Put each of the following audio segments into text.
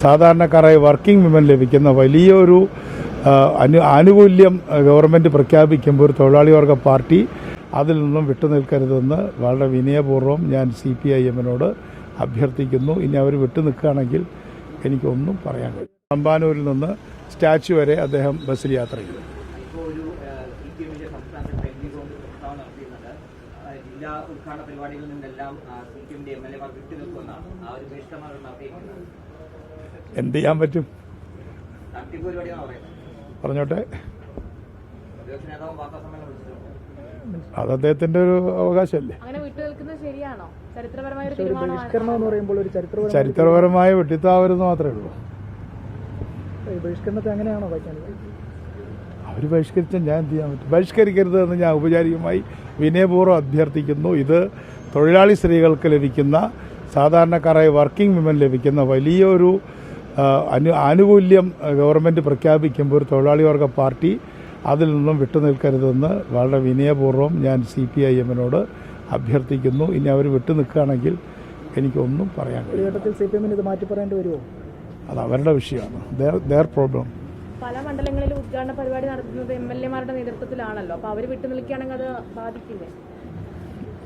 സാധാരണക്കാരായ working women ലഭിക്കുന്ന വലിയൊരു ആനുകൂല്യം ഗവൺമെൻറ് പ്രഖ്യാപിക്കുമ്പോൾ ഒരു തൊഴിലാളി വർഗ പാർട്ടി അതിൽ നിന്നും വിട്ടുനിൽക്കരുതെന്ന് വളരെ വിനയപൂർവ്വം ഞാൻ CPIM-നോട് അഭ്യർത്ഥിക്കുന്നു. ഇനി അവർ വിട്ടുനിൽക്കുകയാണെങ്കിൽ എനിക്കൊന്നും പറയാൻ കഴിയും. തമ്പാനൂരിൽ നിന്ന് സ്റ്റാച്യു വരെ അദ്ദേഹം ബസ്സിൽ യാത്ര ചെയ്തു. എന്ത് ചെയ്യാൻ പറ്റും? പറഞ്ഞോട്ടെ, അത് അദ്ദേഹത്തിന്റെ ഒരു അവകാശമല്ലേ. ചരിത്രപരമായ വെട്ടിത്താവരുന്ന് മാത്രമേ ഉള്ളൂ. അവർ ബഹിഷ്കരിച്ച ഞാൻ എന്ത് ചെയ്യാൻ പറ്റും? ബഹിഷ്കരിക്കരുത് എന്ന് ഞാൻ ഔപചാരികമായി വിനയപൂർവ്വം അഭ്യർത്ഥിക്കുന്നു. ഇത് തൊഴിലാളി സ്ത്രീകൾക്ക് ലഭിക്കുന്ന, സാധാരണക്കാരായ വർക്കിംഗ് വിമൻ ലഭിക്കുന്ന വലിയൊരു ആനുകൂല്യം ഗവൺമെൻറ് പ്രഖ്യാപിക്കുമ്പോൾ ഒരു തൊഴിലാളി വർഗ പാർട്ടി അതിൽ നിന്നും വിട്ടുനിൽക്കരുതെന്ന് വളരെ വിനയപൂർവ്വം ഞാൻ CPIM-നോട് അഭ്യർത്ഥിക്കുന്നു. ഇനി അവർ വിട്ടുനിൽക്കുകയാണെങ്കിൽ എനിക്കൊന്നും പറയാൻ കഴിയും. അത് അവരുടെ വിഷയമാണ്, their problem. പല മണ്ഡലങ്ങളിലും ഉദ്ഘാടന പരിപാടി നടത്തുന്നത് MLA-മാരുടെ നേതൃത്വത്തിലാണല്ലോ. അപ്പോൾ അവർ വിട്ടുനിൽക്കുകയാണെങ്കിൽ അത് ബാധിക്കില്ലേ?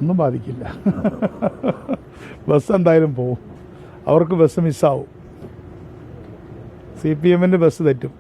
ഒന്നും ബാധിക്കില്ല. ബസ് എന്തായാലും പോവും. അവർക്ക് ബസ് മിസ്സാവും. CPM-ന്റെ ബസ് തെറ്റും.